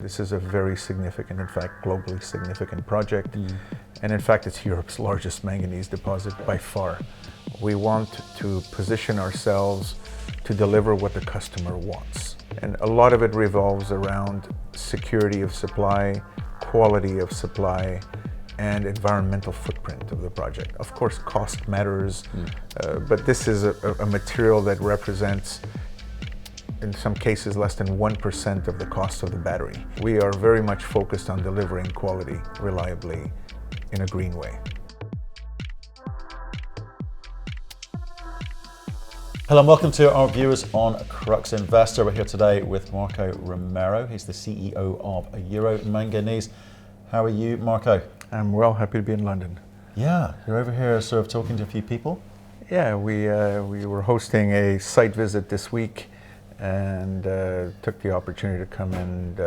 This is a very significant, in fact, globally significant project. And in fact, it's Europe's largest manganese deposit by far. We want to position ourselves to deliver what the customer wants. And a lot of it revolves around security of supply, quality of supply, and environmental footprint of the project. Of course, cost matters, but this is a material that represents, in some cases, less than 1% of the cost of the battery. We are very much focused on delivering quality reliably in a green way. Hello and welcome to our viewers on Crux Investor. We're here today with Marco Romero. He's the CEO of Euro Manganese. How are you, Marco? I'm well, happy to be in London. Yeah, you're over here sort of talking to a few people. Yeah, we were hosting a site visit this week and took the opportunity to come and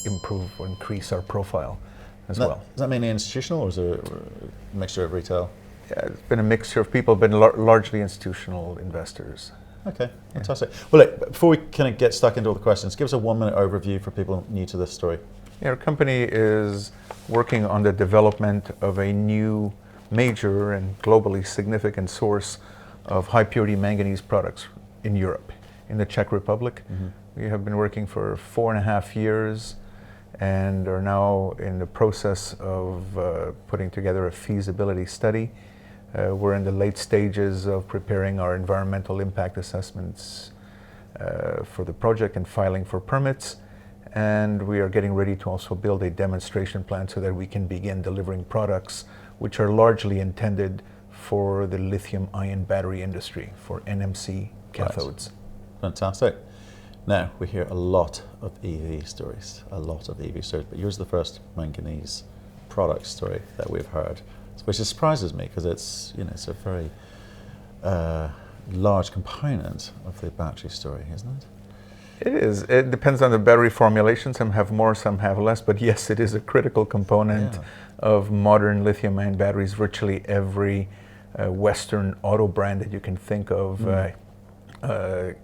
improve or increase our profile as well. Is that mainly institutional or is it a mixture of retail? Yeah, it's been a mixture of people, but largely institutional investors. Okay, fantastic. Well, look, before we kind of get stuck into all the questions, give us a 1-minute overview for people new to this story. Yeah, our company is working on the development of a new major and globally significant source of high purity manganese products in Europe, in the Czech Republic. We have been working for 4.5 years and are now in the process of putting together a feasibility study. We're in the late stages of preparing our environmental impact assessments for the project and filing for permits. And we are getting ready to also build a demonstration plant so that we can begin delivering products which are largely intended for the lithium-ion battery industry, for NMC cathodes. Right. Fantastic. Now, we hear a lot of EV stories, but yours is the first manganese product story that we've heard, which surprises me because it's, it's a very large component of the battery story, isn't it? It is. It depends on the battery formulation. Some have more, some have less, but yes, it is a critical component of modern lithium-ion batteries. Virtually every Western auto brand that you can think of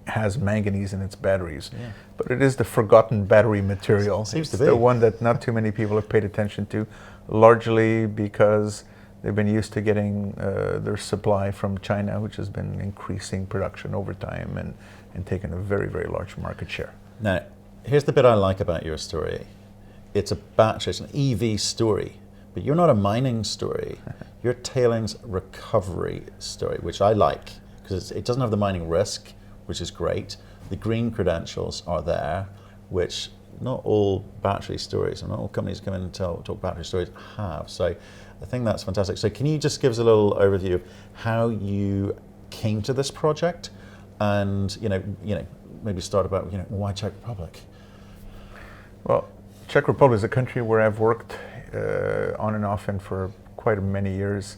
has manganese in its batteries. But it is the forgotten battery material. Seems to be. The one that not too many people have paid attention to, largely because they've been used to getting their supply from China, which has been increasing production over time and taken a very, very large market share. Now, here's the bit I like about your story. It's a battery, it's an EV story, but you're not a mining story. You're a tailings recovery story, which I like, because it doesn't have the mining risk, which is great. The green credentials are there, which not all battery stories, and not all companies come in and talk battery stories have. So I think that's fantastic. So can you just give us a little overview of how you came to this project? And maybe start about why Czech Republic? Well, Czech Republic is a country where I've worked on and off and for quite many years.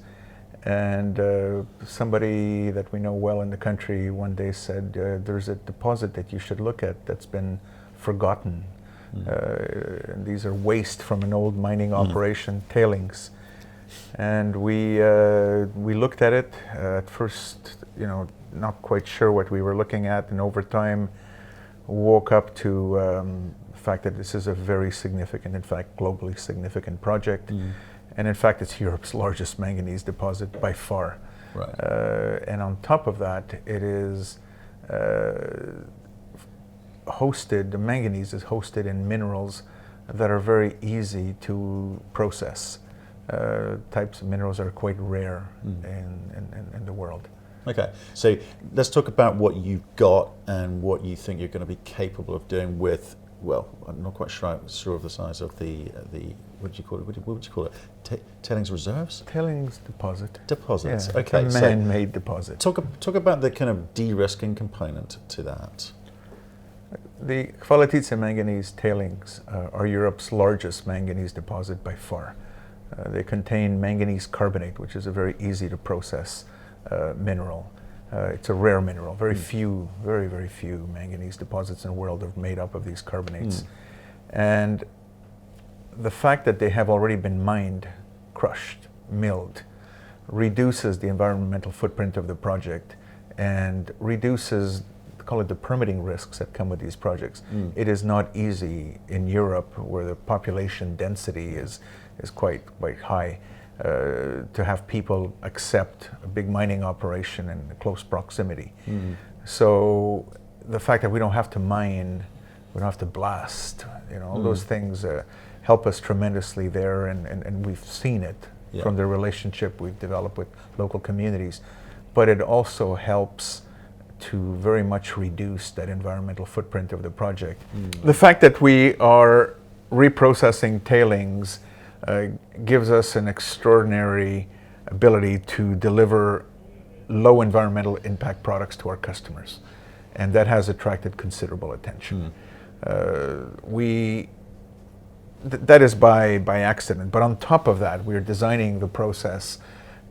And somebody that we know well in the country one day said, there's a deposit that you should look at that's been forgotten. And these are waste from an old mining operation, tailings. And we looked at it at first, not quite sure what we were looking at, and over time woke up to the fact that this is a very significant, in fact, globally significant project. And in fact, it's Europe's largest manganese deposit by far. Right. And on top of that, it is hosted, the manganese is hosted in minerals that are very easy to process. Types of minerals that are quite rare in the world. Okay, so let's talk about what you've got and what you think you're going to be capable of doing with, well, I'm not quite sure of the size of the what would you call it? Tailings reserves? Tailings deposit. Deposits, yeah, okay. It's a man-made deposit. Talk about the kind of de-risking component to that. The Chvaletice Manganese tailings are Europe's largest manganese deposit by far. They contain manganese carbonate, which is a very easy to process mineral. It's a rare mineral. Very few manganese deposits in the world are made up of these carbonates. And the fact that they have already been mined, crushed, milled, reduces the environmental footprint of the project and reduces call it the permitting risks that come with these projects. It is not easy in Europe, where the population density is quite high, to have people accept a big mining operation in close proximity. So the fact that we don't have to mine, we don't have to blast, all those things help us tremendously there, and we've seen it from the relationship we've developed with local communities. But it also helps to very much reduce that environmental footprint of the project. The fact that we are reprocessing tailings gives us an extraordinary ability to deliver low environmental impact products to our customers, and that has attracted considerable attention. That is by accident, but on top of that, we're designing the process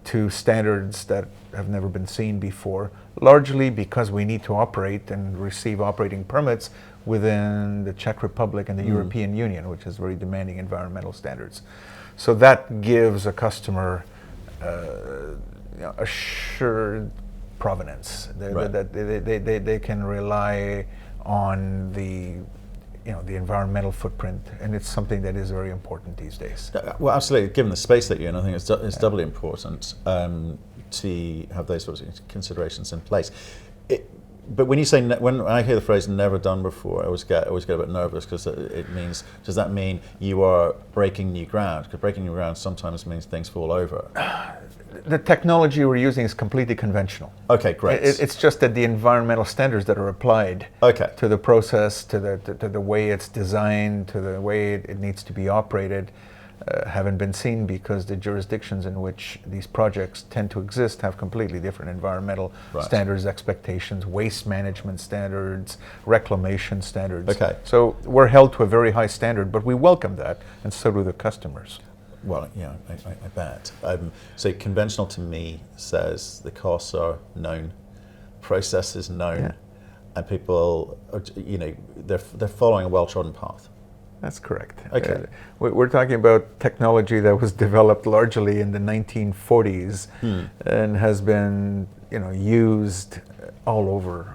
to standards that have never been seen before, largely because we need to operate and receive operating permits within the Czech Republic and the European Union, which is very demanding environmental standards. So that gives a customer assured provenance. That they can rely on the environmental footprint, and it's something that is very important these days. Well, absolutely. Given the space that you're in, I think it's doubly important to have those sorts of considerations in place. But when you say, when I hear the phrase "never done before," I always get a bit nervous, because it means, does that mean you are breaking new ground? Because breaking new ground sometimes means things fall over. The technology we're using is completely conventional. Okay, great. It's just that the environmental standards that are applied to the process, to the way it's designed, to the way it needs to be operated, haven't been seen, because the jurisdictions in which these projects tend to exist have completely different environmental standards, expectations, waste management standards, reclamation standards. Okay. So we're held to a very high standard, but we welcome that, and so do the customers. Well, yeah, I bet. So conventional to me says the costs are known, process is known, and people, they're following a well-trodden path. That's correct. Okay. We're talking about technology that was developed largely in the 1940s and has been, used all over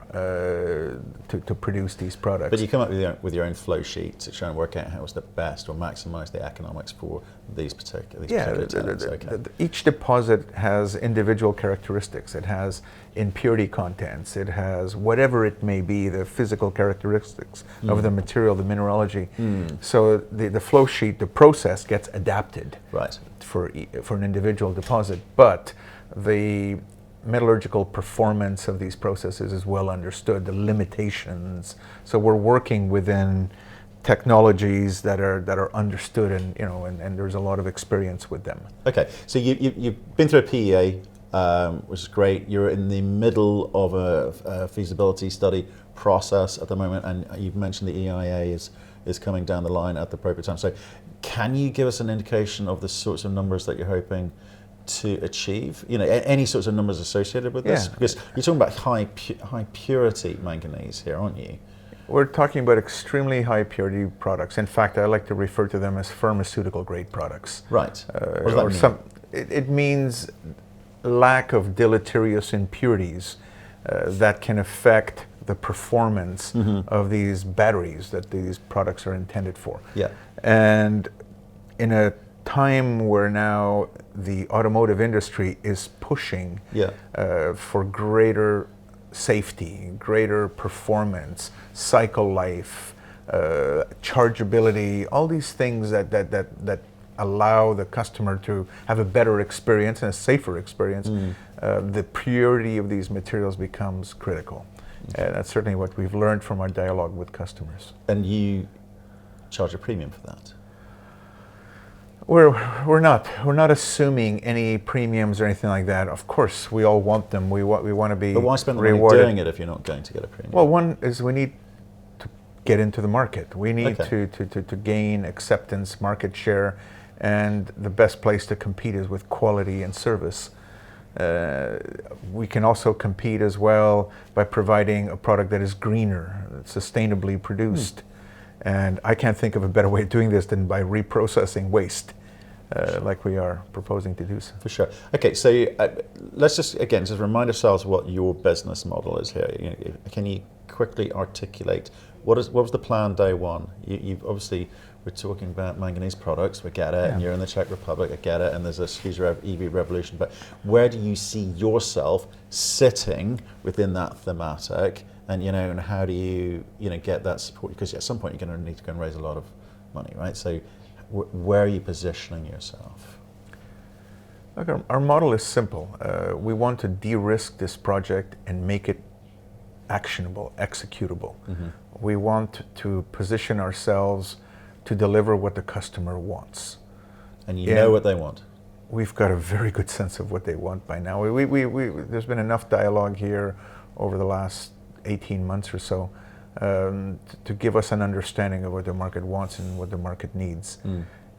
to produce these products. But you come up with your own flow sheet to try and work out how is the best or maximize the economics for these particular tailings. Each deposit has individual characteristics. It has impurity contents. It has whatever it may be, the physical characteristics of the material, the mineralogy. So the flow sheet, the process gets adapted for an individual deposit, but the metallurgical performance of these processes is well understood, the limitations. So we're working within technologies that are understood, and there's a lot of experience with them. Okay, so you've been through a PEA, which is great. You're in the middle of a feasibility study process at the moment, and you've mentioned the EIA is coming down the line at the appropriate time. So can you give us an indication of the sorts of numbers that you're hoping to achieve? Any sorts of numbers associated with this? Because you're talking about high purity manganese here, aren't you? We're talking about extremely high purity products. In fact, I like to refer to them as pharmaceutical grade products. Right. What does that mean? It means lack of deleterious impurities that can affect the performance of these batteries that these products are intended for. Yeah. And in a time where now the automotive industry is pushing for greater safety, greater performance, cycle life, chargeability, all these things that allow the customer to have a better experience and a safer experience, the purity of these materials becomes critical. And that's certainly what we've learned from our dialogue with customers. And you charge a premium for that? We're not assuming any premiums or anything like that. Of course, we all want them. We want to be rewarded. But why spend the money doing it if you're not going to get a premium? Well, one is we need to get into the market. We need to gain acceptance, market share, and the best place to compete is with quality and service. We can also compete as well by providing a product that is greener, sustainably produced. And I can't think of a better way of doing this than by reprocessing waste, like we are proposing to do so. For sure. Okay, so let's just remind ourselves what your business model is here. Can you quickly articulate what was the plan day one? You've obviously, we're talking about manganese products, we get it, and you're in the Czech Republic, I get it, and there's this huge EV revolution, but where do you see yourself sitting within that thematic, and and how do you get that support? Because at some point you're going to need to go and raise a lot of money, right? So where are you positioning yourself? Look, our model is simple. We want to de-risk this project and make it actionable, executable. We want to position ourselves to deliver what the customer wants. And you know what they want. We've got a very good sense of what they want by now. There's been enough dialogue here over the last 18 months or so to give us an understanding of what the market wants and what the market needs.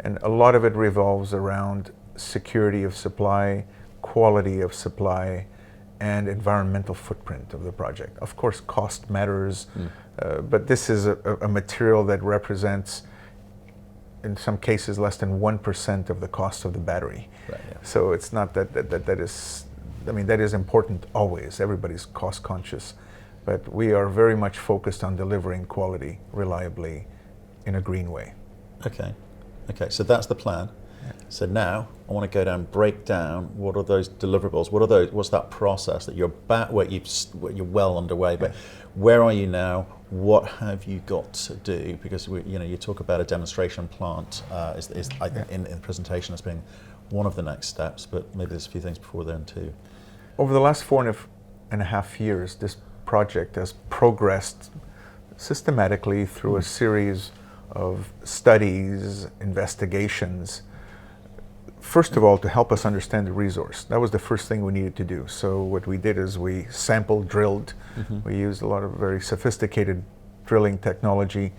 And a lot of it revolves around security of supply, quality of supply, and environmental footprint of the project. Of course, cost matters, but this is a material that represents, in some cases, less than 1% of the cost of the battery. Right, yeah. So it's not that is, I mean, that is important always. Everybody's cost conscious, but we are very much focused on delivering quality reliably in a green way. Okay, so that's the plan. So now I want to go down, break down what are those deliverables, what's that process that you're you're well underway, but where are you now? What have you got to do? Because you talk about a demonstration plant I think in the presentation as being one of the next steps, but maybe there's a few things before then too. Over the last 4.5 years, this project has progressed systematically through a series of studies, investigations. First of all, to help us understand the resource. That was the first thing we needed to do. So what we did is we sampled, drilled. We used a lot of very sophisticated drilling technology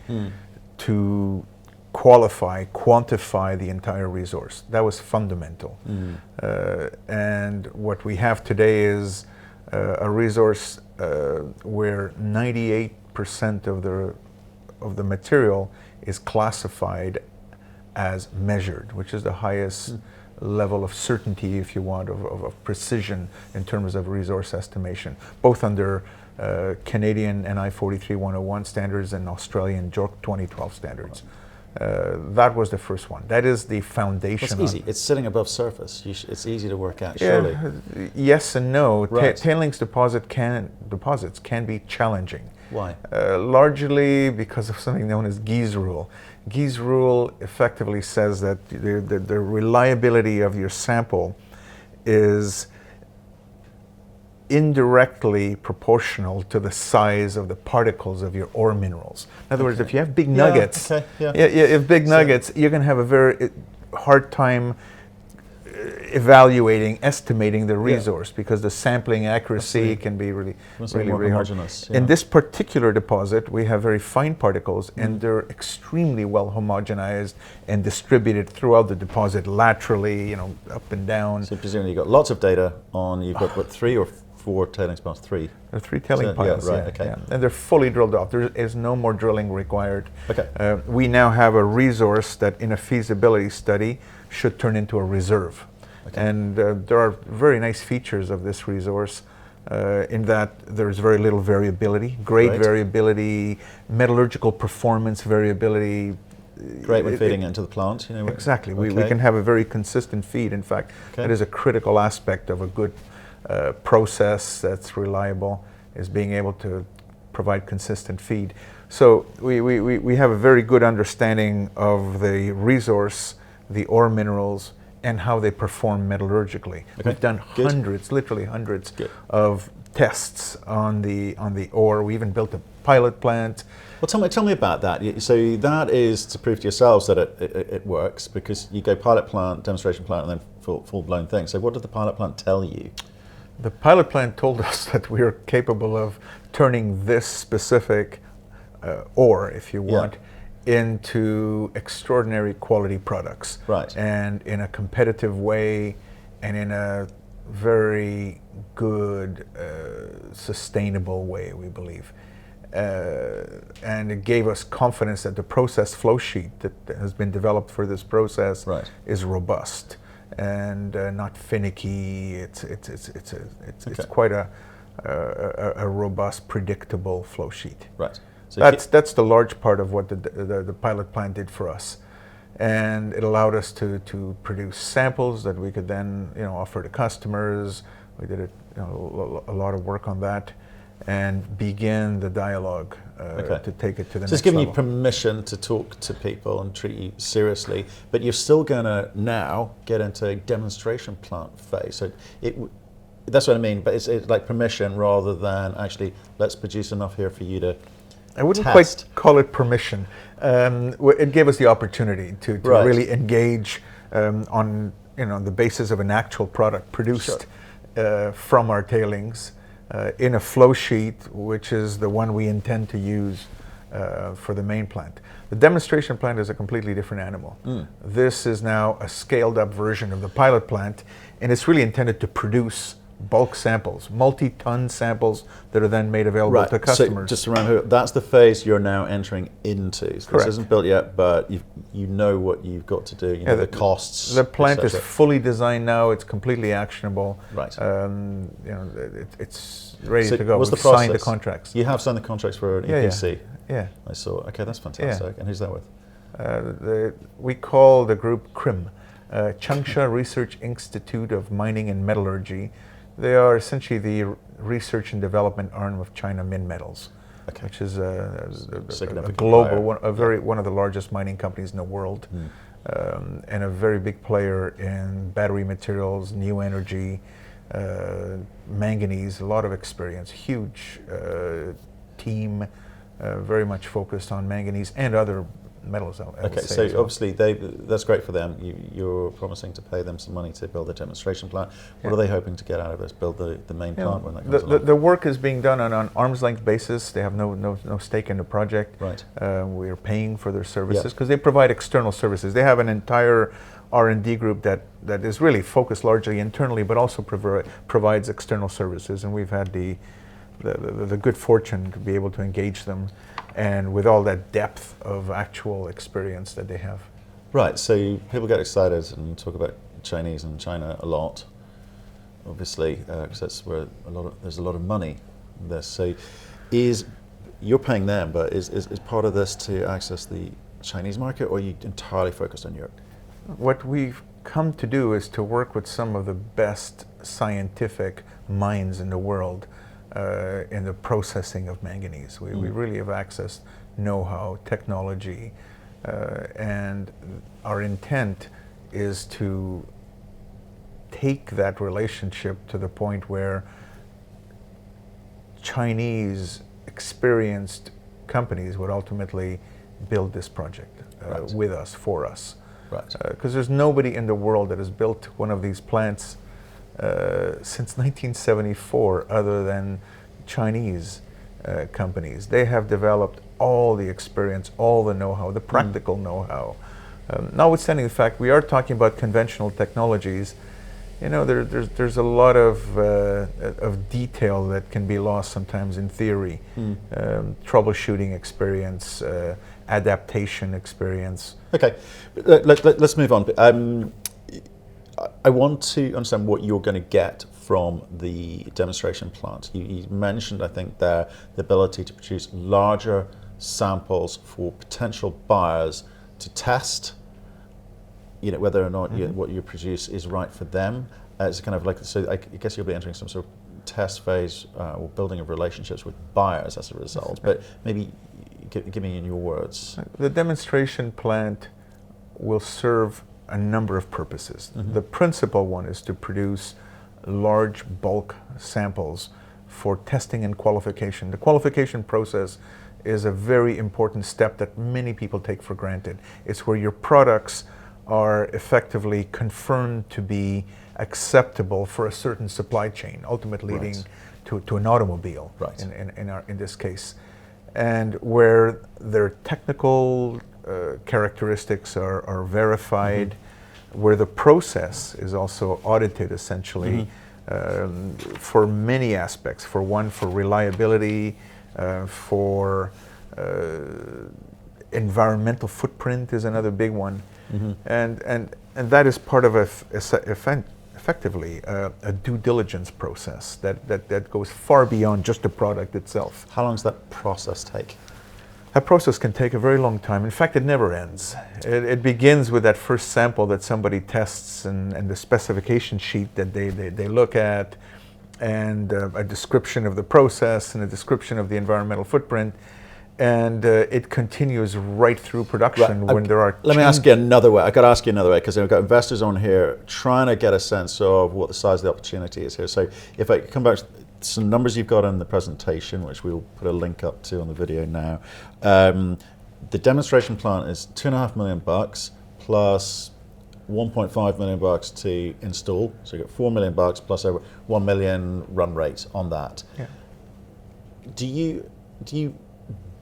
to quantify the entire resource. That was fundamental. And what we have today is a resource where 98% of the material is classified as measured, which is the highest level of certainty, if you want, of precision in terms of resource estimation, both under Canadian NI 43-101 standards and Australian JORC 2012 standards. That was the first one. That is the foundation. It's easy. It's sitting above surface. It's easy to work out, surely. Yes and no. Right. Tailings deposits can be challenging. Why? Largely because of something known as Guy's rule. Guy's rule effectively says that the reliability of your sample is indirectly proportional to the size of the particles of your ore minerals. In other words, if you have big nuggets, if big nuggets, you're going to have a very hard time estimating the resource because the sampling accuracy can be really hard. In this particular deposit, we have very fine particles, and they're extremely well homogenized and distributed throughout the deposit laterally, up and down. So presumably you've got lots of data on. You've got what, 3 or 4 tailings piles? 3. There are 3 tailing piles. Okay. And they're fully drilled off. There is no more drilling required. Okay. We now have a resource that, in a feasibility study, should turn into a reserve. Okay. And there are very nice features of this resource in that there's very little variability, grade variability, metallurgical performance variability. Great when feeding into the plant. Exactly. We can have a very consistent feed. In fact, that is a critical aspect of a good process that's reliable, is being able to provide consistent feed. So we have a very good understanding of the resource, the ore minerals, and how they perform metallurgically. We've done literally hundreds of tests on the ore. We even built a pilot plant. Well, tell me about that. So that is to prove to yourselves that it works, because you go pilot plant, demonstration plant, and then full-blown thing. So what did the pilot plant tell you? The pilot plant told us that we are capable of turning this specific ore, if you want, into extraordinary quality products. Right. And in a competitive way, and in a very good, sustainable way, we believe. And it gave us confidence that the process flow sheet that has been developed for this process is robust and not finicky. It's quite a a robust, predictable flow sheet. Right. So That's the large part of what the pilot plant did for us. And it allowed us to produce samples that we could then offer to customers. We did a lot of work on that, and begin the dialogue to take it to the next level. So it's giving you permission to talk to people and treat you seriously, but you're still going to now get into a demonstration plant phase. So that's what I mean, but it's like permission rather than actually, let's produce enough here for you to I wouldn't test. quite call it permission. It gave us the opportunity to Right. really engage on the basis of an actual product produced from our tailings in a flow sheet, which is the one we intend to use for the main plant. The demonstration plant is a completely different animal. This is now a scaled up version of the pilot plant, and it's really intended to produce bulk samples, multi-ton samples that are then made available to customers. So just to remember, that's the phase you're now entering into. So Correct. this isn't built yet, but you know what you've got to do. You know the costs. The plant is etc. fully designed now. It's completely actionable. Right. It's ready So to go. what's the We've signed the process? contracts. You have signed the contracts for an Yeah, EPC. Yeah. I saw. Okay, that's fantastic. And who's that with? We call the group CRIM, Changsha Research Institute of Mining and Metallurgy. They are essentially the research and development arm of China Minmetals, which is a global one of the largest mining companies in the world, and a very big player in battery materials, new energy, manganese. A lot of experience, huge team, very much focused on manganese and other metals. Okay, so obviously that's great for them. You're promising to pay them some money to build a demonstration plant. What are they hoping to get out of this? Build the main plant when that comes along? The work is being done on an arm's length basis. They have no stake in the project. Right. We're paying for their services because they provide external services. They have an entire R&D group that is really focused largely internally, but also provides external services. And we've had the good fortune to be able to engage them, and with all that depth of actual experience that they have. Right, so people get excited and you talk about Chinese and China a lot, obviously, because that's where there's a lot of money in this. So you're paying them, but is part of this to access the Chinese market, or are you entirely focused on Europe? What we've come to do is to work with some of the best scientific minds in the world in the processing of manganese. We really have accessed know-how, technology, and our intent is to take that relationship to the point where Chinese experienced companies would ultimately build this project with us, for us. Right. Because there's nobody in the world that has built one of these plants since 1974 other than Chinese companies. They have developed all the experience, all the know-how, the practical know-how. Notwithstanding the fact we are talking about conventional technologies, there's a lot of detail that can be lost sometimes in theory. Troubleshooting experience, adaptation experience. Okay, let's move on. I want to understand what you're going to get from the demonstration plant. You mentioned, I think, there the ability to produce larger samples for potential buyers to test, whether or not what you produce is right for them. It's kind of like, so I guess you'll be entering some sort of test phase or building of relationships with buyers as a result. But maybe give me in your words. The demonstration plant will serve a number of purposes. The principal one is to produce large bulk samples for testing and qualification. The qualification process is a very important step that many people take for granted. It's where your products are effectively confirmed to be acceptable for a certain supply chain, ultimately leading to an automobile, in this case, and where their technical characteristics are verified, where the process is also audited essentially for many aspects. For one, for reliability, for environmental footprint is another big one, and that is part of effectively a due diligence process that goes far beyond just the product itself. How long does that process take? That process can take a very long time. In fact, it never ends. It begins with that first sample that somebody tests and the specification sheet that they look at, and a description of the process and a description of the environmental footprint. And it continues right through production when there are. Let me ask you another way. I got to ask you another way, because I've got investors on here trying to get a sense of what the size of the opportunity is here. So if I come back to some numbers you've got in the presentation, which we'll put a link up to on the video now. The demonstration plant is $2.5 million plus $1.5 million to install. So you get $4 million plus over $1 million run rate on that. Yeah. Do you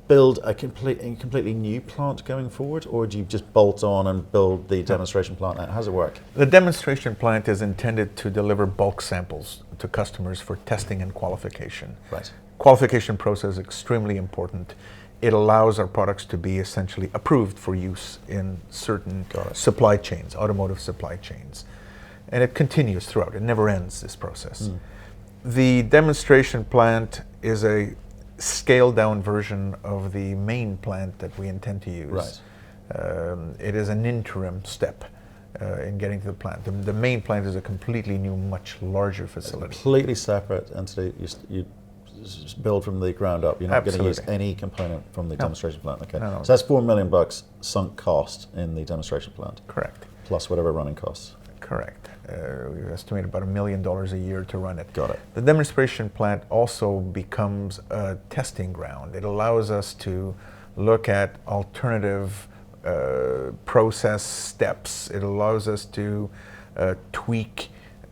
build a completely new plant going forward, or do you just bolt on and build the demonstration plant out? How does it work? The demonstration plant is intended to deliver bulk samples to customers for testing and qualification. Right. Qualification process is extremely important. It allows our products to be essentially approved for use in certain supply chains, automotive supply chains. And it continues throughout. It never ends, this process. The demonstration plant is a scaled down version of the main plant that we intend to use. Right. It is an interim step in getting to the plant. The main plant is a completely new, much larger facility. Completely separate entity. You build from the ground up. You're not going to use any component from the demonstration plant. Okay. No. So that's $4 million sunk cost in the demonstration plant. Correct. Plus whatever running costs. Correct. We estimate about $1 million a year to run it. Got it. The demonstration plant also becomes a testing ground. It allows us to look at alternative process steps. It allows us to tweak,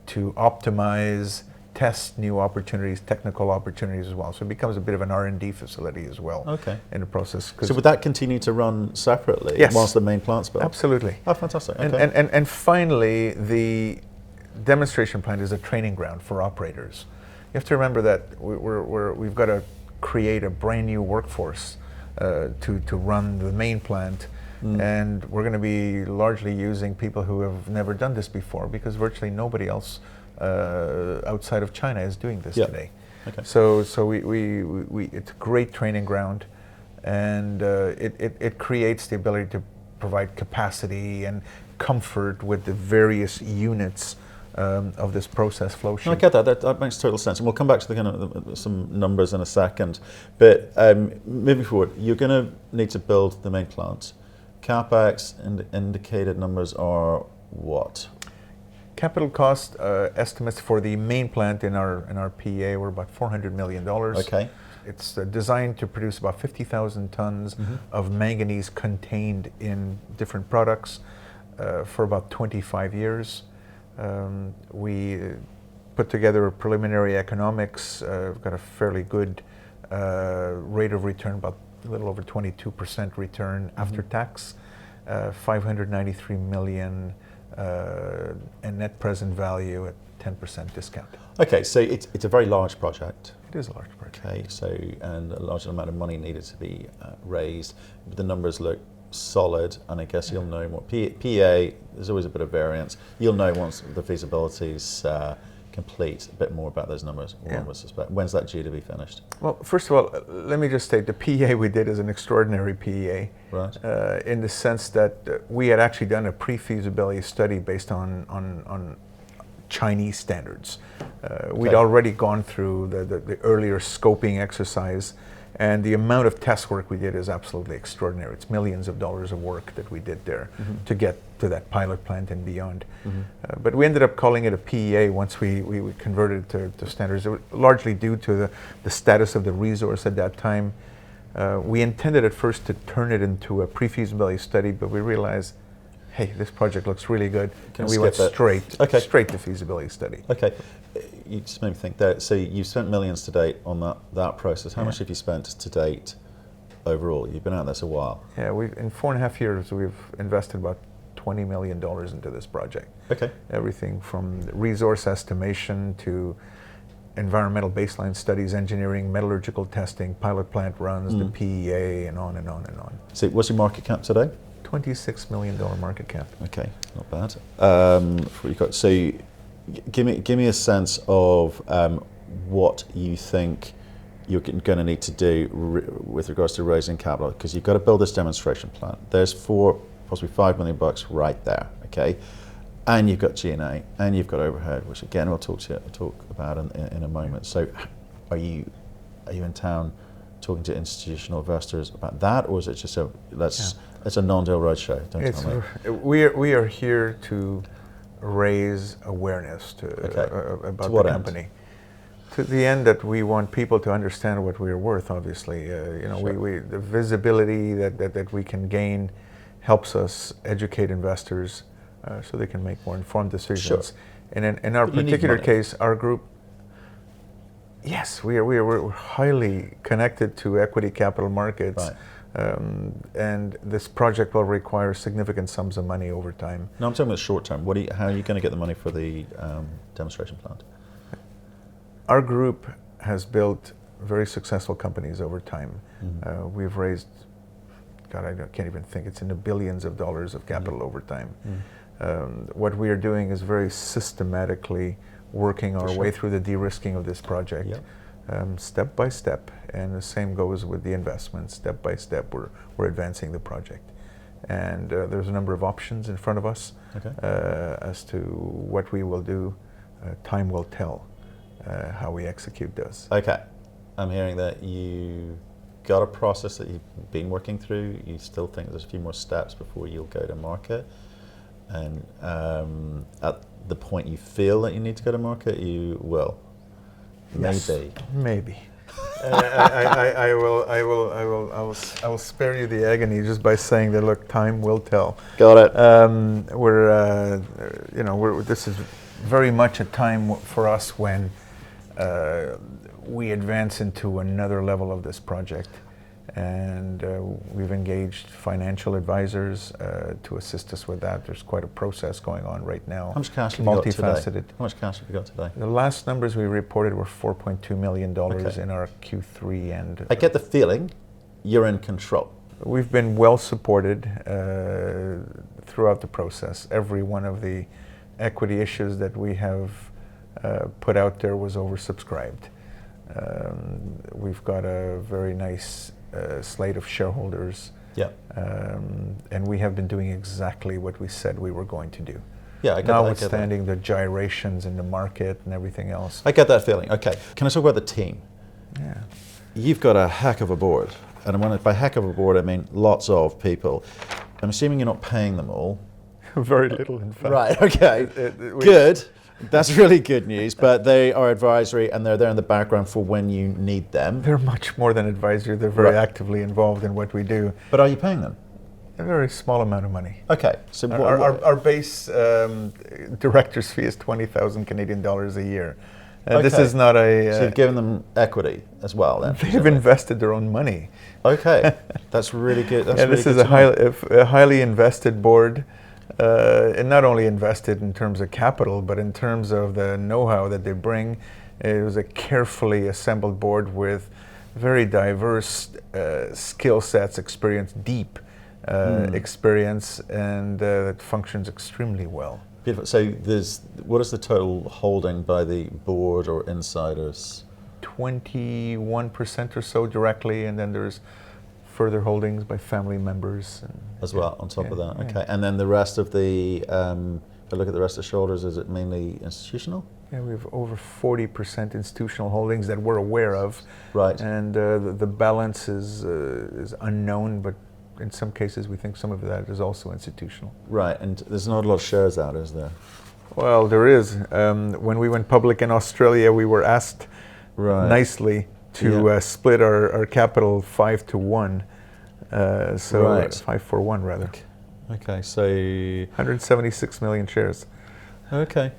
to optimize, test new opportunities, technical opportunities as well. So it becomes a bit of an R&D facility as well. Okay. In the process. So would that continue to run separately? Yes. Whilst the main plant's built? Absolutely. Oh, fantastic. Okay. And finally, the demonstration plant is a training ground for operators. You have to remember that we've got to create a brand new workforce to run the main plant. And we're going to be largely using people who have never done this before, because virtually nobody else outside of China is doing this today. Okay. So it's a great training ground, and it creates the ability to provide capacity and comfort with the various units of this process flow sheet. No, I get that. That makes total sense, and we'll come back to the kind of some numbers in a second. But moving forward, you're going to need to build the main plant. CapEx and indicated numbers are what? Capital cost estimates for the main plant in our PEA were about $400 million. Okay. It's designed to produce about 50,000 tons of manganese contained in different products for about 25 years. We put together a preliminary economics. We've got a fairly good rate of return, about a little over 22% return after tax, 593 million and net present value at 10% discount. Okay, so it's a very large project. It is a large project. Okay, so and a large amount of money needed to be raised. The numbers look solid, and I guess you'll know more. PEA, there's always a bit of variance. You'll know once the feasibility's complete a bit more about those numbers, one would suspect. When's that due to be finished? Well, first of all, let me just state the PEA we did is an extraordinary PEA. Right. In the sense that we had actually done a pre-feasibility study based on Chinese standards. We'd already gone through the earlier scoping exercise, and the amount of test work we did is absolutely extraordinary. It's millions of dollars of work that we did there to get to that pilot plant and beyond. But we ended up calling it a PEA once we converted it to standards, largely due to the status of the resource at that time. We intended at first to turn it into a pre-feasibility study, but we realized, hey, this project looks really good, and we went straight to feasibility study. Okay, you just made me think that. So you've spent millions to date on that process. How much have you spent to date overall? You've been out there a while. Yeah, in 4.5 years, we've invested about $20 million into this project. Okay. Everything from resource estimation to environmental baseline studies, engineering, metallurgical testing, pilot plant runs, the PEA, and on and on and on. So what's your market cap today? $26 million market cap. Okay, not bad. So Give me a sense of what you think you're going to need to do with regards to raising capital, because you've got to build this demonstration plant. There's possibly $5 million right there, okay? And you've got G&A, and you've got overhead, which again we'll talk about in a moment. So, are you in town talking to institutional investors about that, or is it just it's a non-deal roadshow? Don't tell me. We are here to raise awareness about the company. End? To the end that we want people to understand what we are worth. Obviously, sure. The visibility that we can gain helps us educate investors so they can make more informed decisions. Sure. And in our particular case, our group, yes, we're highly connected to equity capital markets. Right. And this project will require significant sums of money over time. No, I'm talking about short term. How are you going to get the money for the demonstration plant? Our group has built very successful companies over time. Mm-hmm. We've raised, God, I can't even think, it's in the billions of dollars of capital mm-hmm. over time. Mm-hmm. What we are doing is very systematically working our way through the de-risking of this project. Yep. Step by step, and the same goes with the investment. Step by step, we're advancing the project, and there's a number of options in front of us. Okay. As to what we will do. Time will tell how we execute this. Okay, I'm hearing that you got a process that you've been working through. You still think there's a few more steps before you'll go to market, and at the point you feel that you need to go to market, you will. Yes, maybe. I will spare you the agony just by saying that. Look, time will tell. Got it. This is very much a time for us when we advance into another level of this project, and we've engaged financial advisors to assist us with that. There's quite a process going on right now. How much cash have you got today? How much cash have you got today? The last numbers we reported were $4.2 million in our Q3, and I get the feeling you're in control. We've been well supported throughout the process. Every one of the equity issues that we have put out there was oversubscribed. We've got a very nice slate of shareholders. Yeah. And we have been doing exactly what we said we were going to do. Yeah, I get notwithstanding the gyrations in the market and everything else. I get that feeling. Okay, can I talk about the team? Yeah. You've got a heck of a board. And by heck of a board, I mean lots of people. I'm assuming you're not paying them all. Very little, in fact. Right, okay. Good. That's really good news, but they are advisory and they're there in the background for when you need them. They're much more than advisory. They're very actively involved in what we do. But are you paying them? A very small amment of money. Okay. So our base director's fee is 20,000 Canadian dollars a year. Okay. This is not a... so you've given them equity as well then? They've invested their own money. Okay. That's really good. That's really this is a highly invested board. And not only invested in terms of capital, but in terms of the know-how that they bring. It was a carefully assembled board with very diverse skill sets, experience, deep experience, and that functions extremely well. Beautiful. So what is the total holding by the board or insiders? 21% or so directly, and then there's further holdings by family members. As well, on top of that. Okay. And then the rest of the, if I look at the rest of the shareholders, is it mainly institutional? Yeah, we have over 40% institutional holdings that we're aware of. Right. And the balance is unknown, but in some cases we think some of that is also institutional. Right, and there's not a lot of shares out, is there? Well, there is. When we went public in Australia, we were asked nicely to split our capital 5-1. 5-for-1 rather. Okay, so 176 million shares. Okay.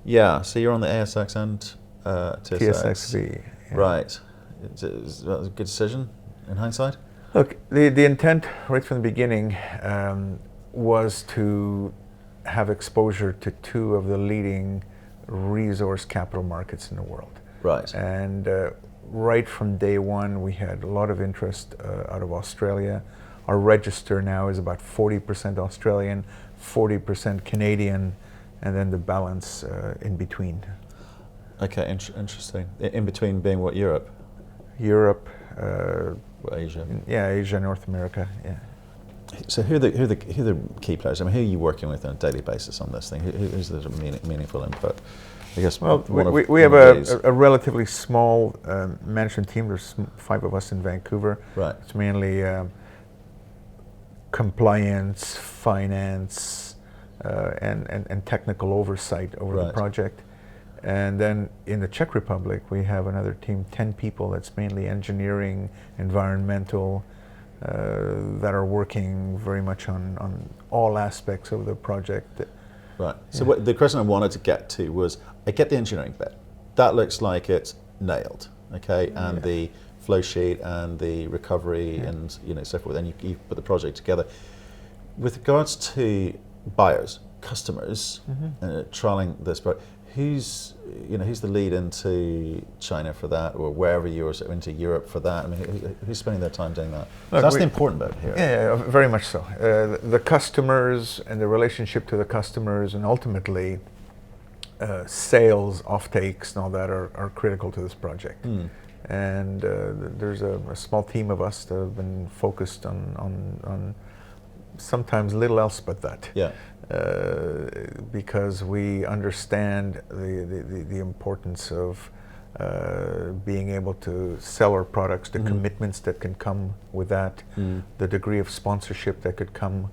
Yeah, so you're on the ASX and TSXV. Yeah. Right. Is that a good decision in hindsight? Look, the intent right from the beginning was to have exposure to two of the leading resource capital markets in the world. Right. And right from day one, we had a lot of interest out of Australia. Our register now is about 40% Australian, 40% Canadian, and then the balance in between. Okay, interesting. In between being what, Europe? Europe, Asia. yeah, Asia, North America, yeah. So who are the key players? I mean, who are you working with on a daily basis on this thing? Who's the meaningful input? I guess. Well, we have a relatively small management team. There's 5 of us in Vancouver. Right. It's mainly compliance, finance, and technical oversight over the project. And then in the Czech Republic, we have another team, 10 people. That's mainly engineering, environmental, that are working very much on all aspects of the project. Right. So what, the question I wanted to get to was, I get the engineering bit. That looks like it's nailed, okay? And the flow sheet and the recovery and so forth. And you put the project together. With regards to buyers, customers, trialing this project, who's the lead into China for that, or wherever you're into Europe for that? I mean, who's spending their time doing that? So that's the important bit here. Yeah, very much so. The customers and the relationship to the customers, and ultimately sales, offtakes, and all that are critical to this project. And there's a small team of us that have been focused on sometimes little else but that. Yeah. Because we understand the importance of being able to sell our products, the commitments that can come with that, the degree of sponsorship that could come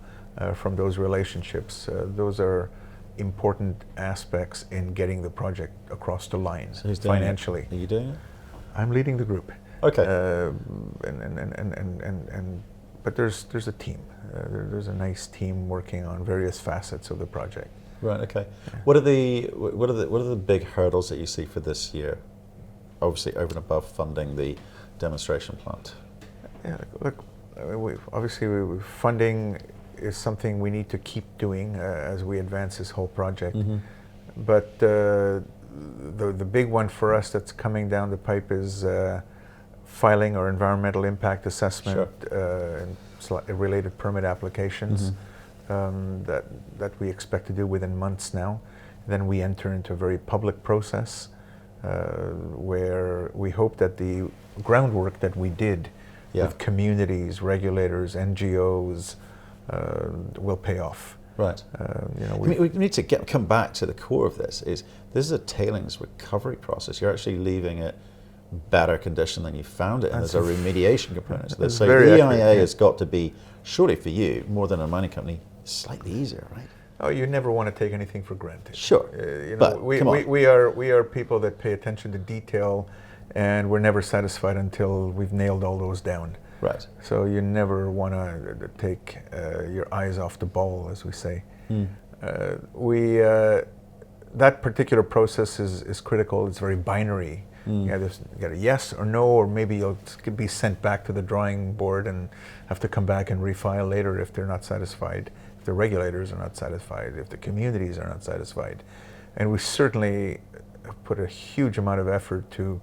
from those relationships. Those are important aspects in getting the project across the line. So who's doing financially. Are you doing it? I'm leading the group. Okay. But there's a team. There's a nice team working on various facets of the project. Right. Okay. Yeah. What are the big hurdles that you see for this year? Obviously, over and above funding the demonstration plant. Yeah. Look, funding is something we need to keep doing as we advance this whole project. But the big one for us that's coming down the pipe is filing our environmental impact assessment and related permit applications that we expect to do within months now. Then we enter into a very public process where we hope that the groundwork that we did with communities, regulators, NGOs will pay off. Right. We need to come back to the core of this. This is a tailings recovery process. You're actually leaving it better condition than you found it, and there's a remediation component to this. So the EIA has got to be, surely for you, more than a mining company, slightly easier, right? Oh, you never want to take anything for granted. Sure. But we are people that pay attention to detail, and we're never satisfied until we've nailed all those down. Right. So you never want to take your eyes off the ball, as we say. That particular process is critical. It's very binary. You get a yes or no, or maybe you'll be sent back to the drawing board and have to come back and refile later if they're not satisfied, if the regulators are not satisfied, if the communities are not satisfied. And we certainly put a huge amount of effort to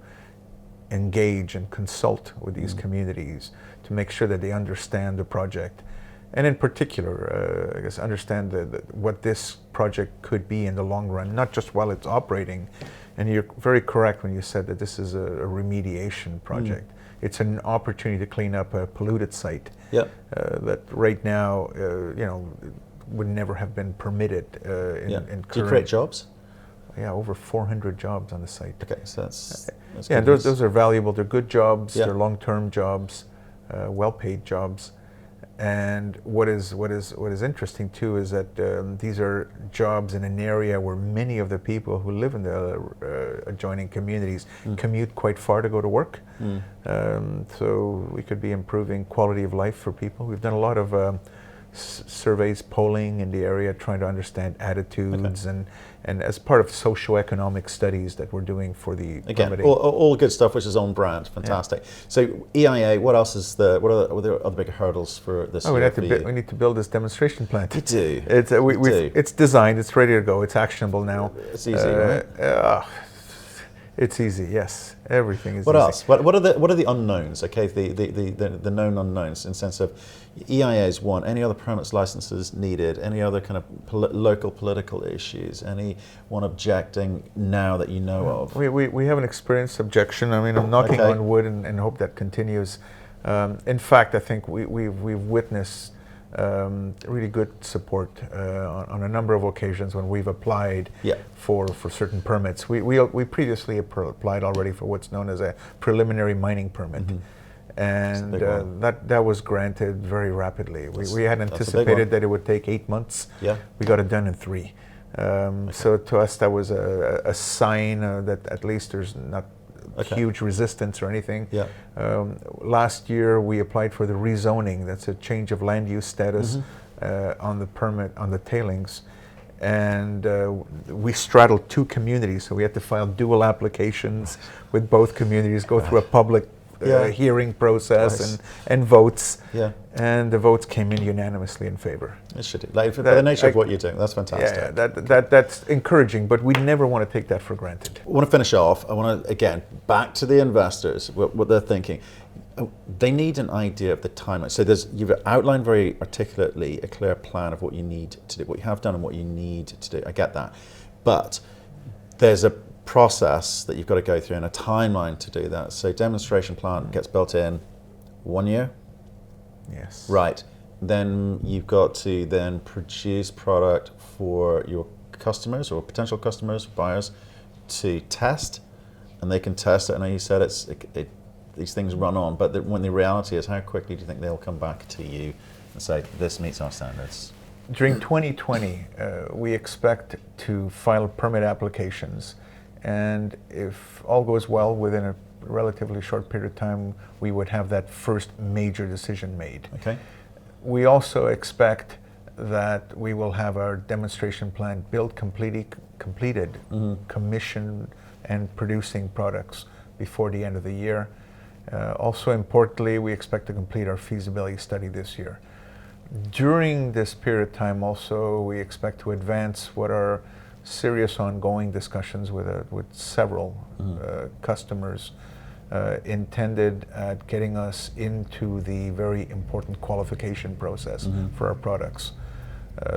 engage and consult with these communities to make sure that they understand the project. And in particular, I guess, understand what this project could be in the long run, not just while it's operating. And you're very correct when you said that this is a remediation project. It's an opportunity to clean up a polluted site that right now, would never have been permitted in current. Do you create jobs? Yeah, over 400 jobs on the site. Okay, so that's those are valuable. They're good jobs. They're long-term jobs, well-paid jobs. And what is interesting too is that these are jobs in an area where many of the people who live in the adjoining communities commute quite far to go to work. So we could be improving quality of life for people. We've done a lot of surveys, polling in the area, trying to understand attitudes and as part of socioeconomic studies that we're doing for the permitting. All good stuff, which is on brand. Fantastic. So EIA, what else is what are the other big hurdles for this year? We need to build this demonstration plant. You do. It's designed. It's ready to go. It's actionable now. It's easy, right? It's easy, yes. Everything is What easy. else? What are the unknowns? Okay, the known unknowns in sense of EIA's one. Any other permits, licenses needed? Any other kind of local political issues? Anyone objecting now that you know of? We haven't experienced objection. I mean, I'm knocking Okay. on wood and hope that continues. In fact, I think we've witnessed really good support on a number of occasions when we've applied Yeah. for certain permits. We previously applied already for what's known as a preliminary mining permit. And big one. that was granted very rapidly. We had that's a big anticipated one. that it would take 8 months. Yeah. We got it done in 3. So to us, that was a sign that at least there's not huge resistance or anything. Yeah. Last year, we applied for the rezoning. That's a change of land use status on the permit on the tailings. And we straddled 2 communities, so we had to file dual applications with both communities, go through a public hearing process and votes. Yeah. And the votes came in unanimously in favor. It should. Like, by the nature of what you're doing, that's fantastic. Yeah, that's encouraging, but we never want to take that for granted. I want to finish off. I want to, again, back to the investors, what they're thinking. They need an idea of the timeline. So you've outlined very articulately a clear plan of what you need to do, what you have done and what you need to do. I get that. But there's a process that you've got to go through and a timeline to do that. So demonstration plant gets built in 1 year. Yes. Right. Then you've got to then produce product for your customers or potential customers, buyers, to test, and they can test it. I know you said these things run on, but when the reality is, how quickly do you think they'll come back to you and say, this meets our standards? During 2020, we expect to file permit applications, and if all goes well, within a relatively short period of time, we would have that first major decision made. Okay. We also expect that we will have our demonstration plant built, completed, commissioned, and producing products before the end of the year. Also importantly, we expect to complete our feasibility study this year. During this period of time also, we expect to advance what are serious ongoing discussions with several customers intended at getting us into the very important qualification process for our products.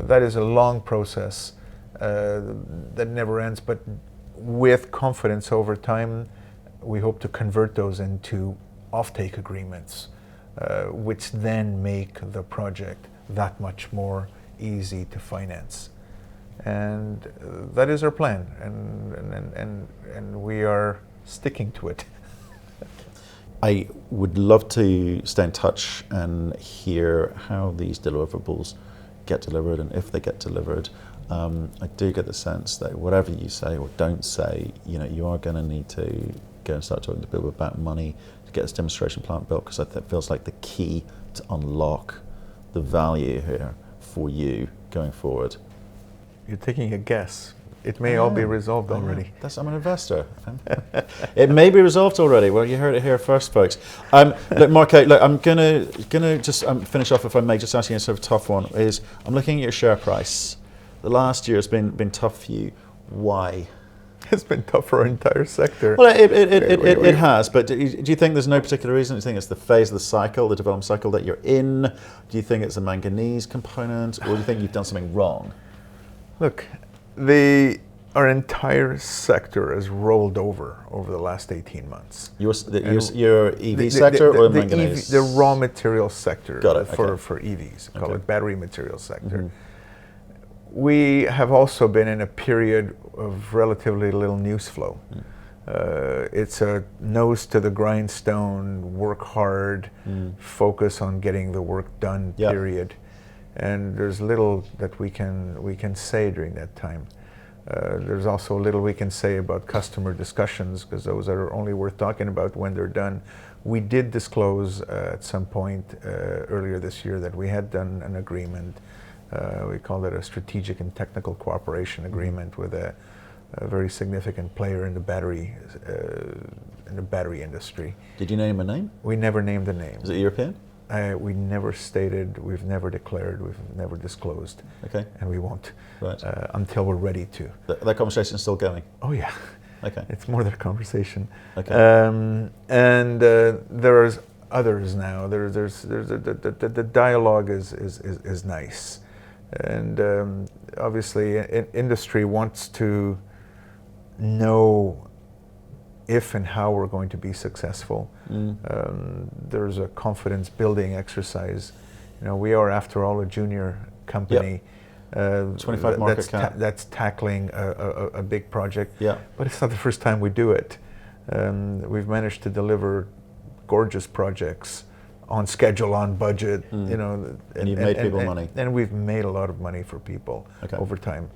That is a long process that never ends, but with confidence over time, we hope to convert those into offtake agreements, which then make the project that much more easy to finance. And that is our plan, and we are sticking to it. I would love to stay in touch and hear how these deliverables get delivered and if they get delivered. I do get the sense that whatever you say or don't say, you are going to need to go and start talking to people about money to get this demonstration plant built, because it feels like the key to unlock the value here for you going forward. You're taking a guess. It may all be resolved already. I'm an investor. It may be resolved already. Well, you heard it here first, folks. Look, Marco, I'm gonna just finish off, if I may, just asking you a sort of tough one. I'm looking at your share price. The last year has been tough for you. Why? It's been tough for our entire sector. Well, it has, but do you think there's no particular reason? Do you think it's the phase of the cycle, the development cycle that you're in? Do you think it's a manganese component, or do you think you've done something wrong? Look, our entire sector has rolled over the last 18 months. Your EV sector or the manganese? The raw material sector. Got it, for EVs, call it battery material sector. We have also been in a period of relatively little news flow. It's a nose to the grindstone, work hard, focus on getting the work done, period. And there's little that we can say during that time. There's also little we can say about customer discussions, because those are only worth talking about when they're done. We did disclose at some point earlier this year that we had done an agreement. We called it a strategic and technical cooperation agreement with a very significant player in the battery industry. Did you name a name? We never named a name. Is it European? We never stated, we've never declared, we've never disclosed. Okay. And we won't Right. until we're ready to. That conversation is still going? Oh yeah. Okay. It's more their conversation. Okay. And there's others now. The dialogue is nice, and obviously industry wants to know if and how we're going to be successful. There's a confidence building exercise. You know, we are, after all, a junior company. 25 market cap. That's tackling a big project. Yeah. But it's not the first time we do it. We've managed to deliver gorgeous projects on schedule, on budget. You know, and you've made people money. And we've made a lot of money for people over time.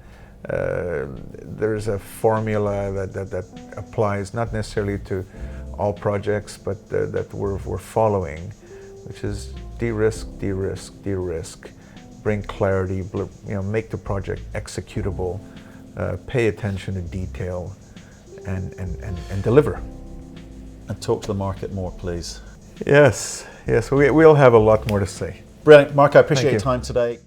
There's a formula that applies not necessarily to all projects, but that we're following, which is de-risk, de-risk, de-risk, bring clarity, you know, make the project executable, pay attention to detail, and deliver. And talk to the market more, please. Yes, we'll have a lot more to say. Brilliant. Mark, I appreciate your time today.